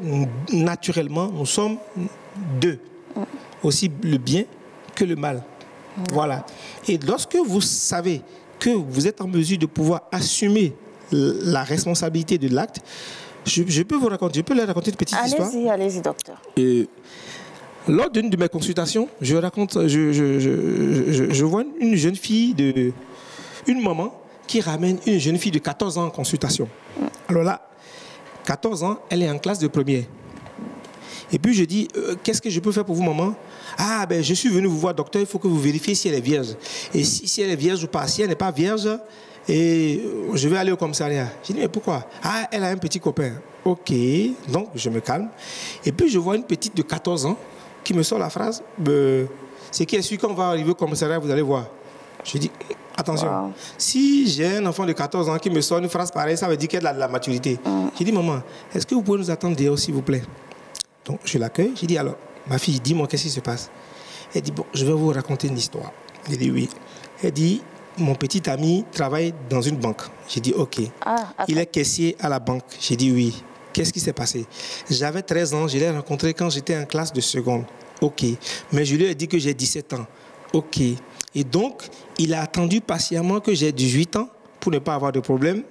naturellement, nous sommes deux. Aussi le bien que le mal. Voilà. Et lorsque vous savez que vous êtes en mesure de pouvoir assumer la responsabilité de l'acte, je peux leur raconter une petite histoire. Allez-y, docteur. Lors d'une de mes consultations, je vois une jeune fille, une maman qui ramène une jeune fille de 14 ans en consultation. Alors là, 14 ans, elle est en classe de première. Et puis je dis, qu'est-ce que je peux faire pour vous, maman? Ah, ben je suis venu vous voir, docteur, il faut que vous vérifiez si elle est vierge. Et si elle est vierge ou pas. Si elle n'est pas vierge, et je vais aller au commissariat. J'ai dit, mais pourquoi? Ah, elle a un petit copain. Ok, donc je me calme. Et puis je vois une petite de 14 ans qui me sort la phrase, c'est qui est sûr qu'on va arriver au commissariat, vous allez voir. Je dis, attention, si j'ai un enfant de 14 ans qui me sort une phrase pareille, ça veut dire qu'elle a de la maturité. J'ai dit, maman, est-ce que vous pouvez nous attendre dehors, s'il vous plaît? Donc je l'accueille, j'ai dit, alors, ma fille, dis-moi qu'est-ce qui se passe. Elle dit, bon, je vais vous raconter une histoire. J'ai dit, oui. Elle dit, mon petit ami travaille dans une banque. J'ai dit, ok. Il est caissier à la banque. J'ai dit, oui. Qu'est-ce qui s'est passé? J'avais 13 ans, je l'ai rencontré quand j'étais en classe de seconde. Ok. Mais je lui ai dit que j'ai 17 ans. Ok. Et donc, il a attendu patiemment que j'ai 18 ans pour ne pas avoir de problème.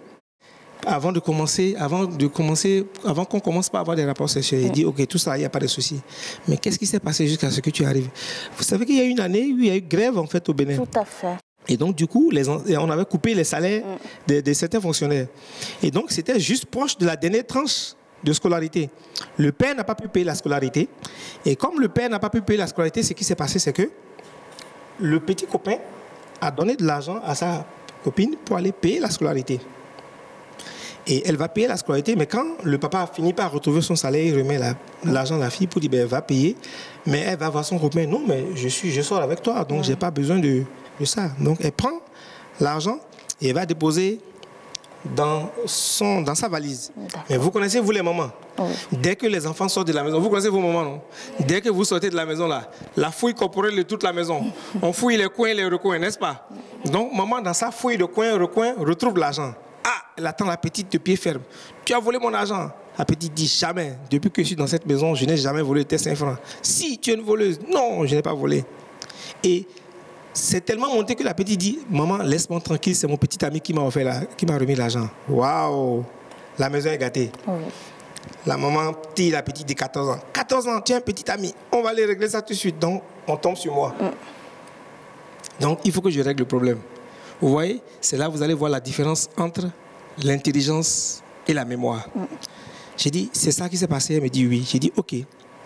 avant qu'on commence par avoir des rapports sexuels. Il dit, ok, tout ça, il n'y a pas de souci. Mais qu'est-ce qui s'est passé jusqu'à ce que tu arrives? Vous savez qu'il y a une année où il y a eu grève, en fait, au Bénin. Tout à fait. Et donc, du coup, on avait coupé les salaires de certains fonctionnaires. Et donc, c'était juste proche de la dernière tranche de scolarité. Le père n'a pas pu payer la scolarité. Et comme le père n'a pas pu payer la scolarité, ce qui s'est passé, c'est que le petit copain a donné de l'argent à sa copine pour aller payer la scolarité. Et elle va payer la scolarité, mais quand le papa finit par retrouver son salaire, il remet l'argent à la fille pour dire, ben, elle va payer, mais elle va voir son copain, non, mais je sors avec toi, donc je n'ai pas besoin de ça. Donc elle prend l'argent et elle va déposer dans sa valise. Mais vous connaissez, vous les mamans, dès que les enfants sortent de la maison, vous connaissez vos mamans, non? Dès que vous sortez de la maison, là, la fouille corporelle de toute la maison, on fouille les coins, les recoins, n'est-ce pas? Donc maman, dans sa fouille de coin, recoin, retrouve l'argent. Ah, elle attend la petite de pied ferme. Tu as volé mon argent. La petite dit, jamais. Depuis que je suis dans cette maison, je n'ai jamais volé tes 5 francs. Si, tu es une voleuse. Non, je n'ai pas volé. Et c'est tellement monté que la petite dit, maman, laisse-moi tranquille, c'est mon petit ami qui m'a remis l'argent. Waouh, la maison est gâtée. Oui. La maman dit, la petite de 14 ans. 14 ans, tu es un petit ami. On va aller régler ça tout de suite. Donc, on tombe sur moi. Donc, il faut que je règle le problème. Vous voyez, c'est là que vous allez voir la différence entre l'intelligence et la mémoire. J'ai dit, c'est ça qui s'est passé? Elle me dit oui. J'ai dit, ok,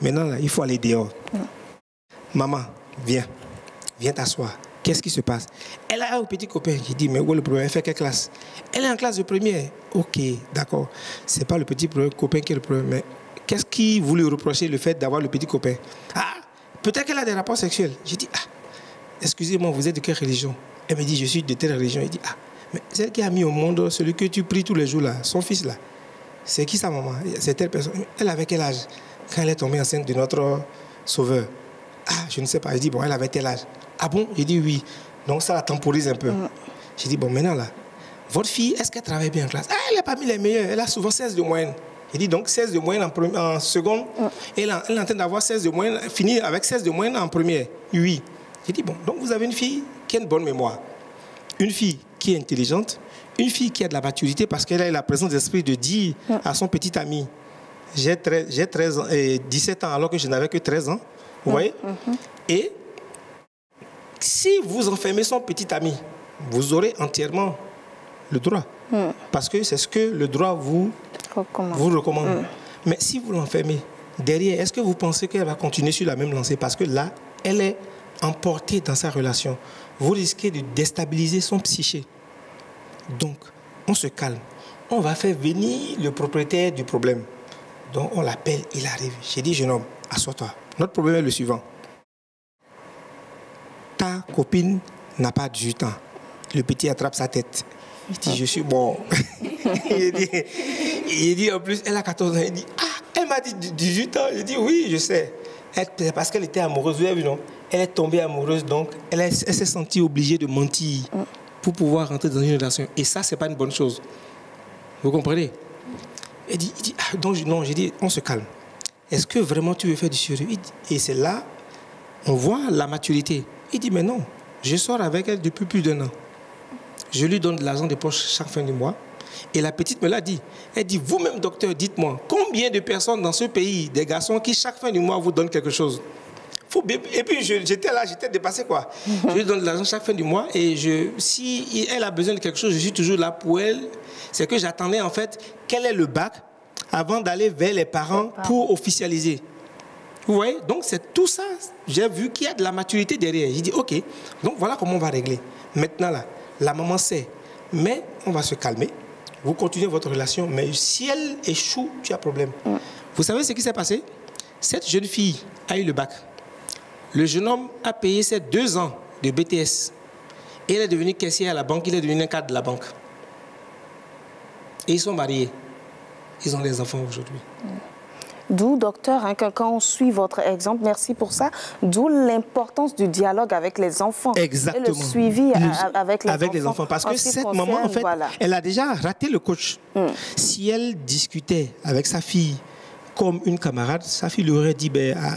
maintenant, là, il faut aller dehors. Maman, viens t'asseoir. Qu'est-ce qui se passe? Elle a un petit copain. J'ai dit, mais où est le problème? Elle fait quelle classe? Elle est en classe de première. Ok, d'accord. Ce n'est pas le petit copain qui est le problème. Mais qu'est-ce qui vous lui reprocher le fait d'avoir le petit copain? Ah, peut-être qu'elle a des rapports sexuels. J'ai dit, ah, excusez-moi, vous êtes de quelle religion? Elle me dit, je suis de telle religion. Elle dit, ah, mais celle qui a mis au monde celui que tu pries tous les jours, là, son fils, là, c'est qui sa maman? C'est telle personne. Elle avait quel âge quand elle est tombée enceinte de notre sauveur? Ah, je ne sais pas. Je dis, bon, elle avait tel âge. Ah bon? J'ai dit oui. Donc ça la temporise un peu. J'ai dit, bon, maintenant, là, votre fille, est-ce qu'elle travaille bien en classe? Ah, elle n'est pas mis les meilleurs. Elle a souvent 16 de moyenne. J'ai dit, donc 16 de moyenne en seconde. Elle est en train d'avoir 16 de moyenne, finir avec 16 de moyenne en première. Oui. J'ai dit, bon, donc vous avez une fille qui a une bonne mémoire, une fille qui est intelligente, une fille qui a de la maturité parce qu'elle a la présence d'esprit de dire à son petit ami, j'ai 13 ans et 17 ans alors que je n'avais que 13 ans. Vous voyez? Et si vous enfermez son petit ami, vous aurez entièrement le droit. Parce que c'est ce que le droit vous recommande. Mais si vous l'enfermez, derrière, est-ce que vous pensez qu'elle va continuer sur la même lancée? Parce que là, elle est emportée dans sa relation. Vous risquez de déstabiliser son psyché. Donc, on se calme. On va faire venir le propriétaire du problème. Donc, on l'appelle, il arrive. J'ai dit, jeune homme, assois-toi. Notre problème est le suivant. Ta copine n'a pas 18 ans. Le petit attrape sa tête. Il dit, je suis bon. il dit, en plus, elle a 14 ans. Il dit, ah, elle m'a dit 18 ans. Il dit, oui, je sais. Parce qu'elle était amoureuse, vous avez vu, non? Elle est tombée amoureuse, donc elle s'est sentie obligée de mentir pour pouvoir rentrer dans une relation. Et ça, ce n'est pas une bonne chose. Vous comprenez? Il dit ah, donc non, j'ai dit, on se calme. Est-ce que vraiment tu veux faire du sérieux? Et c'est là, on voit la maturité. Il dit, mais non, je sors avec elle depuis plus d'1 an. Je lui donne de l'argent de poche chaque fin du mois. Et la petite me l'a dit. Elle dit, vous-même, docteur, dites-moi, combien de personnes dans ce pays, des garçons qui chaque fin du mois vous donnent quelque chose? Et puis j'étais là, j'étais dépassé quoi. Je lui donne de l'argent chaque fin du mois et si elle a besoin de quelque chose, je suis toujours là pour elle. C'est que j'attendais en fait quel est le bac avant d'aller vers les parents pour officialiser. Vous voyez? Donc c'est tout ça. J'ai vu qu'il y a de la maturité derrière. J'ai dit ok, donc voilà comment on va régler. Maintenant là, la maman sait, mais on va se calmer. Vous continuez votre relation, mais si elle échoue, tu as problème. Vous savez ce qui s'est passé? Cette jeune fille a eu le bac. Le jeune homme a payé ses 2 ans de BTS. Et elle est devenue caissière à la banque, il est devenu un cadre de la banque. Et ils sont mariés. Ils ont des enfants aujourd'hui. D'où, docteur, hein, quand on suit votre exemple, merci pour ça, d'où l'importance du dialogue avec les enfants. Exactement. Et le suivi avec les enfants. Parce que cette maman, en fait, elle a déjà raté le coach. Si elle discutait avec sa fille, comme une camarade, sa fille lui aurait dit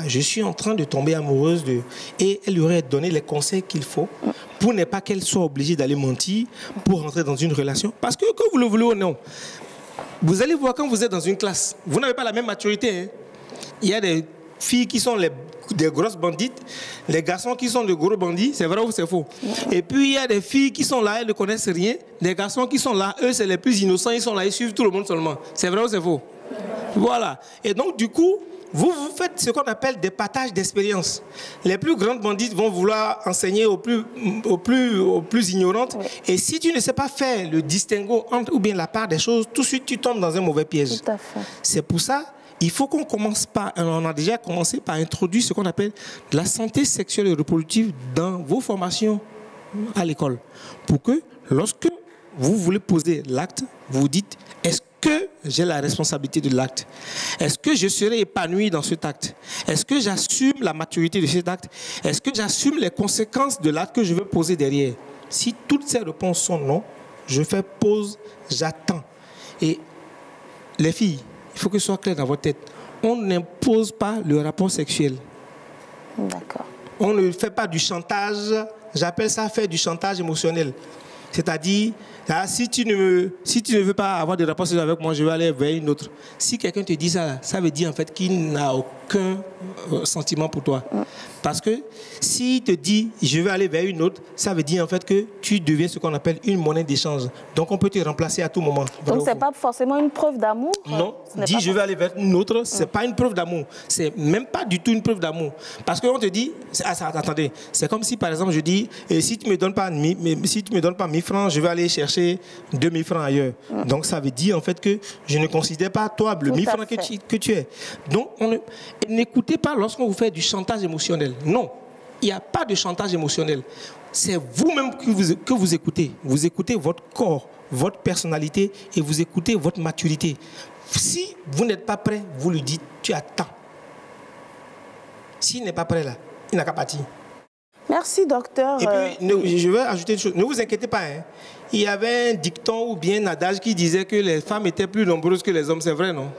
je suis en train de tomber amoureuse de... Et elle lui aurait donné les conseils qu'il faut pour ne pas qu'elle soit obligée d'aller mentir pour rentrer dans une relation. Parce que vous le voulez ou non, Vous allez voir quand vous êtes dans une classe, vous n'avez pas la même maturité. Hein. Il y a des filles qui sont des grosses bandites, les garçons qui sont de gros bandits, c'est vrai ou c'est faux? Et puis il y a des filles qui sont là, elles ne connaissent rien, des garçons qui sont là, eux c'est les plus innocents, ils sont là, ils suivent tout le monde seulement. C'est vrai ou c'est faux? Voilà. Et donc du coup, vous faites ce qu'on appelle des partages d'expérience. Les plus grandes bandites vont vouloir enseigner aux plus ignorantes. Oui. Et si tu ne sais pas faire le distinguo entre ou bien la part des choses, tout de suite tu tombes dans un mauvais piège. Tout à fait. C'est pour ça il faut qu'on commence par, on a déjà commencé par introduire ce qu'on appelle la santé sexuelle et reproductive dans vos formations à l'école. Pour que lorsque vous voulez poser l'acte, vous vous dites, est-ce que j'ai la responsabilité de l'acte? Est-ce que je serai épanoui dans cet acte? Est-ce que j'assume la maturité de cet acte? Est-ce que j'assume les conséquences de l'acte que je veux poser derrière? Si toutes ces réponses sont non, je fais pause, j'attends. Et les filles, il faut que ce soit clair dans votre tête. On n'impose pas le rapport sexuel. D'accord. On ne fait pas du chantage. J'appelle ça faire du chantage émotionnel. C'est-à-dire, si tu ne veux pas avoir de rapport sexuel avec moi, je vais aller vers une autre. Si quelqu'un te dit ça, ça veut dire en fait qu'il n'a aucun sentiment pour toi. Parce que s'il te dit je vais aller vers une autre, ça veut dire en fait que tu deviens ce qu'on appelle une monnaie d'échange. Donc on peut te remplacer à tout moment. Donc c'est pas forcément une preuve d'amour? Non, dis je vais aller vers une autre, c'est pas une preuve d'amour. C'est même pas du tout une preuve d'amour. Parce qu'on te dit, attendez, c'est comme si par exemple je dis si tu me donnes pas 1000 francs, je vais aller chercher 2000 francs ailleurs. Donc ça veut dire en fait que je ne considère pas toi le 1000 francs que tu es. Donc n'écoutez pas lorsqu'on vous fait du chantage émotionnel. Non, il n'y a pas de chantage émotionnel. C'est vous-même que vous écoutez. Vous écoutez votre corps, votre personnalité et vous écoutez votre maturité. Si vous n'êtes pas prêt, vous lui dites, tu attends. S'il n'est pas prêt là, il n'a qu'à partir. Merci, docteur. Et puis, je vais ajouter une chose. Ne vous inquiétez pas. Hein. Il y avait un dicton ou bien un adage qui disait que les femmes étaient plus nombreuses que les hommes. C'est vrai, non?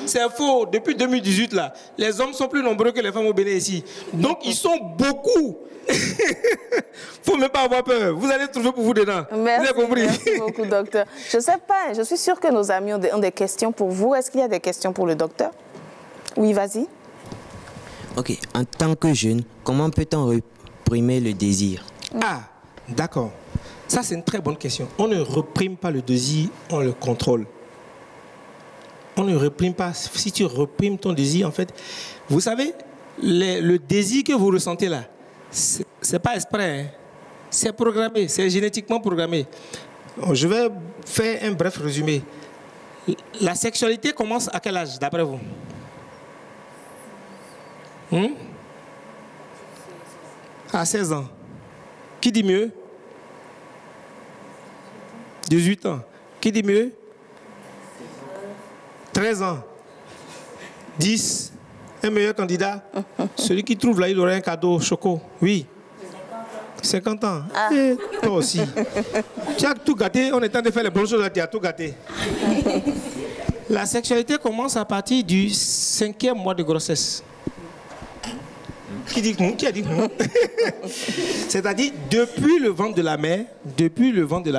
C'est faux. Depuis 2018, là, les hommes sont plus nombreux que les femmes au Bénin ici. Donc, ils sont beaucoup. Il ne faut même pas avoir peur. Vous allez trouver pour vous dedans. Merci, vous avez compris? Merci beaucoup, docteur. Je ne sais pas. Je suis sûre que nos amis ont des questions pour vous. Est-ce qu'il y a des questions pour le docteur? Oui, vas-y. Ok. En tant que jeune, comment peut-on réprimer le désir? Ah, d'accord. Ça, c'est une très bonne question. On ne réprime pas le désir, on le contrôle. On ne réprime pas. Si tu réprimes ton désir, en fait, vous savez, le désir que vous ressentez là, c'est pas exprès. Hein. C'est programmé, c'est génétiquement programmé. Je vais faire un bref résumé. La sexualité commence à quel âge, d'après vous? À 16 ans. Qui dit mieux? 18 ans. Qui dit mieux? 13 ans. 10. Un meilleur candidat? Celui qui trouve là, il aurait un cadeau choco. Oui. 50 ans. Ah. Et toi aussi. Tu as tout gâté. On est en train de faire les bonnes choses là, tu as tout gâté. La sexualité commence à partir du 5e mois de grossesse. Qui a dit C'est-à-dire, depuis le ventre de la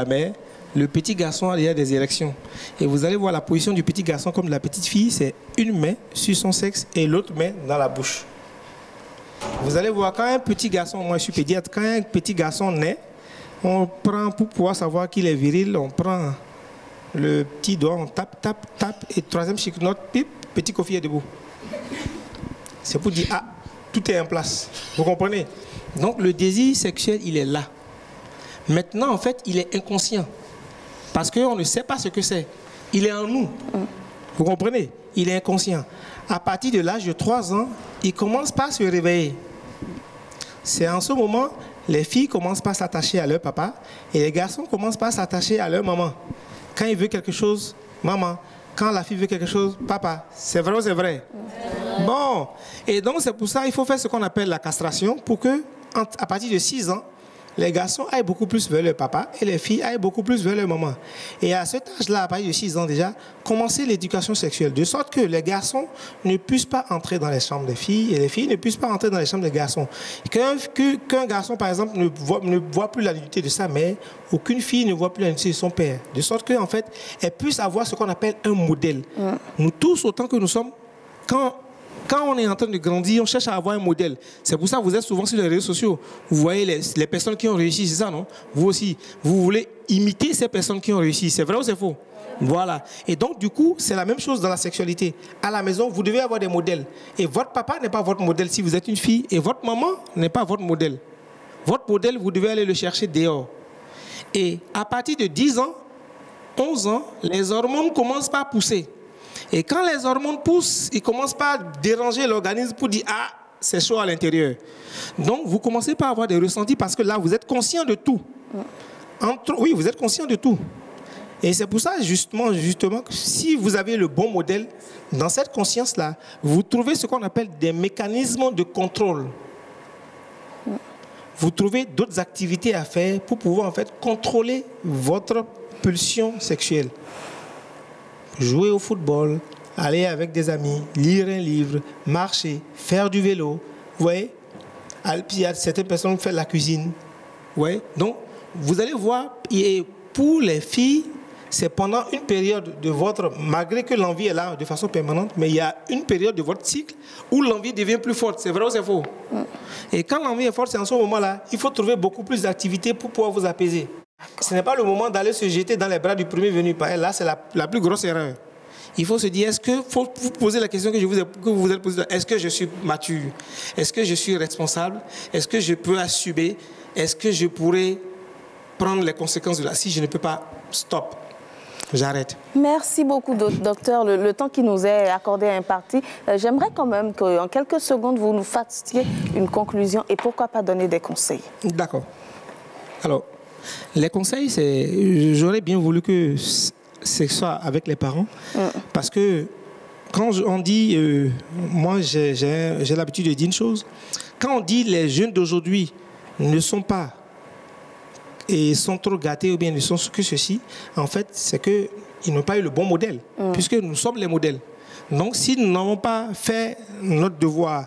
mère, le petit garçon a déjà des érections. Et vous allez voir la position du petit garçon comme de la petite fille, c'est une main sur son sexe et l'autre main dans la bouche. Vous allez voir, quand un petit garçon, moi je suis pédiatre, quand un petit garçon naît, on prend, pour pouvoir savoir qu'il est viril, on prend le petit doigt, on tape, et troisième chic note, pip, petit Kofi est debout. C'est pour dire, ah, tout est en place. Vous comprenez? Donc le désir sexuel, il est là. Maintenant, en fait, il est inconscient. Parce qu'on ne sait pas ce que c'est. Il est en nous. Vous comprenez? Il est inconscient. À partir de l'âge de 3 ans, il commence pas à se réveiller. C'est en ce moment, les filles commencent pas à s'attacher à leur papa et les garçons commencent pas à s'attacher à leur maman. Quand il veut quelque chose, maman. Quand la fille veut quelque chose, papa. C'est vrai ou c'est vrai? Bon. Et donc, c'est pour ça qu'il faut faire ce qu'on appelle la castration pour que, à partir de 6 ans, les garçons aillent beaucoup plus vers leur papa et les filles aillent beaucoup plus vers leur maman. Et à cet âge-là, à partir de 6 ans déjà, commencer l'éducation sexuelle, de sorte que les garçons ne puissent pas entrer dans les chambres des filles et les filles ne puissent pas entrer dans les chambres des garçons. Qu'un garçon, par exemple, ne voit plus la nudité de sa mère, aucune fille ne voit plus la nudité de son père. De sorte qu'en fait, elle puisse avoir ce qu'on appelle un modèle. Nous tous, autant que nous sommes, quand on est en train de grandir, on cherche à avoir un modèle. C'est pour ça que vous êtes souvent sur les réseaux sociaux. Vous voyez les personnes qui ont réussi, c'est ça, non? Vous aussi, vous voulez imiter ces personnes qui ont réussi. C'est vrai ou c'est faux? Voilà. Et donc, du coup, c'est la même chose dans la sexualité. À la maison, vous devez avoir des modèles. Et votre papa n'est pas votre modèle si vous êtes une fille. Et votre maman n'est pas votre modèle. Votre modèle, vous devez aller le chercher dehors. Et à partir de 10 ans, 11 ans, les hormones commencent par pousser. Et quand les hormones poussent, ils commencent par déranger l'organisme pour dire « Ah, c'est chaud à l'intérieur ». Donc, vous commencez par avoir des ressentis parce que là, vous êtes conscient de tout. Oui, vous êtes conscient de tout. Et c'est pour ça, justement, que si vous avez le bon modèle, dans cette conscience-là, vous trouvez ce qu'on appelle des mécanismes de contrôle. Vous trouvez d'autres activités à faire pour pouvoir, en fait, contrôler votre pulsion sexuelle. Jouer au football, aller avec des amis, lire un livre, marcher, faire du vélo. Vous voyez? Puis il y a certaines personnes qui font la cuisine. Vous voyez? Donc, vous allez voir, et pour les filles, c'est pendant une période de votre... Malgré que l'envie est là de façon permanente, mais il y a une période de votre cycle où l'envie devient plus forte. C'est vrai ou c'est faux? Et quand l'envie est forte, c'est en ce moment-là, il faut trouver beaucoup plus d'activités pour pouvoir vous apaiser. Ce n'est pas le moment d'aller se jeter dans les bras du premier venu. Là, c'est la plus grosse erreur. Il faut se dire, faut vous poser la question que vous vous êtes posée. Est-ce que je suis mature? Est-ce que je suis responsable? Est-ce que je peux assumer? Est-ce que je pourrais prendre les conséquences de la... Si je ne peux pas, stop. J'arrête. Merci beaucoup, docteur. Le temps qui nous est accordé est imparti. J'aimerais quand même qu'en quelques secondes, vous nous fassiez une conclusion et pourquoi pas donner des conseils. D'accord. Alors, les conseils, j'aurais bien voulu que ce soit avec les parents. Parce que quand on dit, moi j'ai l'habitude de dire une chose, quand on dit les jeunes d'aujourd'hui ne sont pas et sont trop gâtés ou bien ne sont que ceci, en fait, c'est qu'ils n'ont pas eu le bon modèle, puisque nous sommes les modèles. Donc, si nous n'avons pas fait notre devoir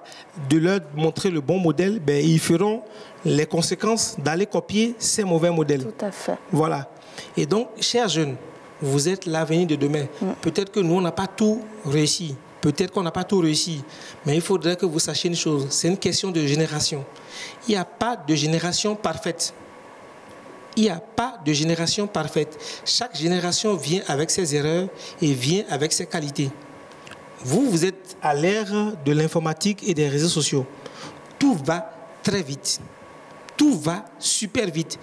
de leur montrer le bon modèle, ben, ils feront les conséquences d'aller copier ces mauvais modèles. Tout à fait. Voilà. Et donc, chers jeunes, vous êtes l'avenir de demain. Peut-être que nous, on n'a pas tout réussi. Peut-être qu'on n'a pas tout réussi. Mais il faudrait que vous sachiez une chose. C'est une question de génération. Il n'y a pas de génération parfaite. Il n'y a pas de génération parfaite. Chaque génération vient avec ses erreurs et vient avec ses qualités. Vous êtes à l'ère de l'informatique et des réseaux sociaux. Tout va très vite. Tout va super vite.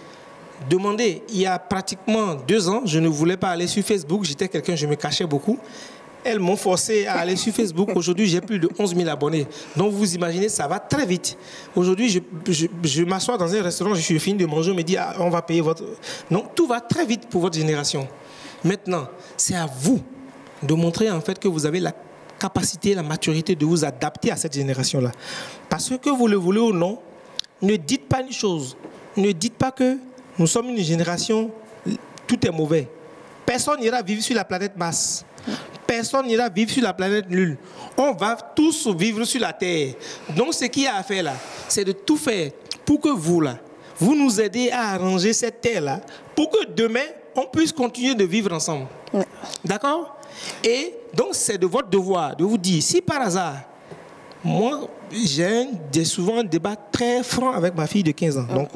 Demandez, il y a pratiquement 2 ans, je ne voulais pas aller sur Facebook. J'étais quelqu'un, je me cachais beaucoup. Elles m'ont forcé à aller sur Facebook. Aujourd'hui, j'ai plus de 11 000 abonnés. Donc, vous imaginez, ça va très vite. Aujourd'hui, je m'assois dans un restaurant, je suis fini de manger, on me dit, on va payer votre... Non, tout va très vite pour votre génération. Maintenant, c'est à vous de montrer en fait que vous avez la capacité, la maturité de vous adapter à cette génération-là. Parce que vous le voulez ou non, ne dites pas une chose. Ne dites pas que nous sommes une génération, tout est mauvais. Personne n'ira vivre sur la planète Mars. Personne n'ira vivre sur la planète Lune. On va tous vivre sur la Terre. Donc, ce qu'il y a à faire là, c'est de tout faire pour que vous, là, vous nous aidez à arranger cette Terre-là, pour que demain, on puisse continuer de vivre ensemble. D'accord? Et donc, c'est de votre devoir de vous dire, si par hasard, moi, j'ai souvent un débat très franc avec ma fille de 15 ans. Donc,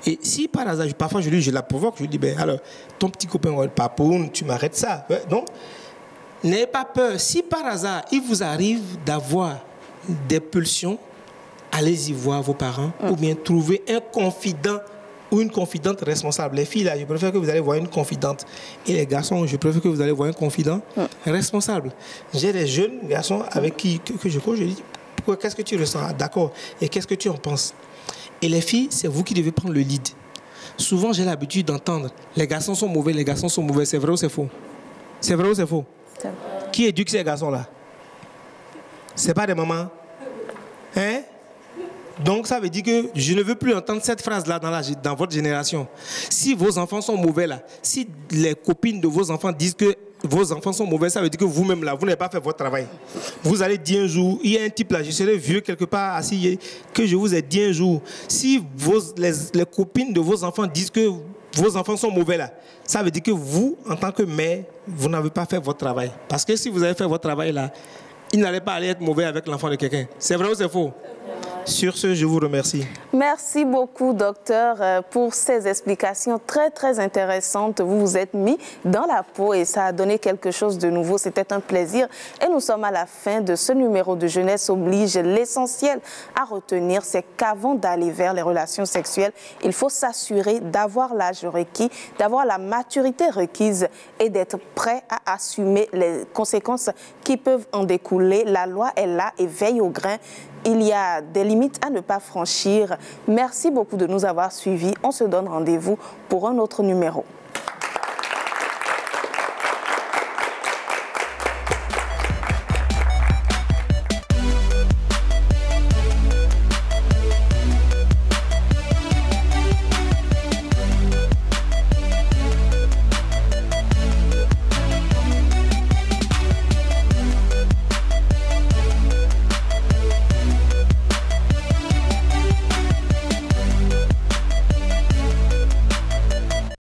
et si par hasard, parfois je la provoque, je lui dis, ben, alors, ton petit copain, papoun, tu m'arrêtes ça. Donc, n'ayez pas peur. Si par hasard, il vous arrive d'avoir des pulsions, allez-y voir vos parents ou bien trouver un confident ou une confidente responsable. Les filles, là, je préfère que vous allez voir une confidente. Et les garçons, je préfère que vous allez voir un confident responsable. J'ai des jeunes garçons avec qui que je coach, je dis, qu'est-ce que tu ressens? D'accord. Et qu'est-ce que tu en penses? Et les filles, c'est vous qui devez prendre le lead. Souvent, j'ai l'habitude d'entendre, les garçons sont mauvais, les garçons sont mauvais. C'est vrai ou c'est faux? C'est vrai ou c'est faux? Qui éduque ces garçons-là? C'est pas des mamans? Hein? Donc ça veut dire que je ne veux plus entendre cette phrase-là dans votre génération. Si vos enfants sont mauvais là, si les copines de vos enfants disent que vos enfants sont mauvais, ça veut dire que vous-même là, vous n'avez pas fait votre travail. Vous allez dire un jour, il y a un type là, je serai vieux quelque part assis, que je vous ai dit un jour, si les copines de vos enfants disent que vos enfants sont mauvais là, ça veut dire que vous, en tant que mère, vous n'avez pas fait votre travail. Parce que si vous avez fait votre travail là, il n'allait pas aller être mauvais avec l'enfant de quelqu'un. C'est vrai ou c'est faux? Sur ce, je vous remercie. Merci beaucoup, docteur, pour ces explications très, très intéressantes. Vous vous êtes mis dans la peau et ça a donné quelque chose de nouveau. C'était un plaisir. Et nous sommes à la fin de ce numéro de Jeunesse Oblige. L'essentiel à retenir, c'est qu'avant d'aller vers les relations sexuelles, il faut s'assurer d'avoir l'âge requis, d'avoir la maturité requise et d'être prêt à assumer les conséquences qui peuvent en découler. La loi est là et veille au grain. Il y a des limites à ne pas franchir. Merci beaucoup de nous avoir suivis. On se donne rendez-vous pour un autre numéro.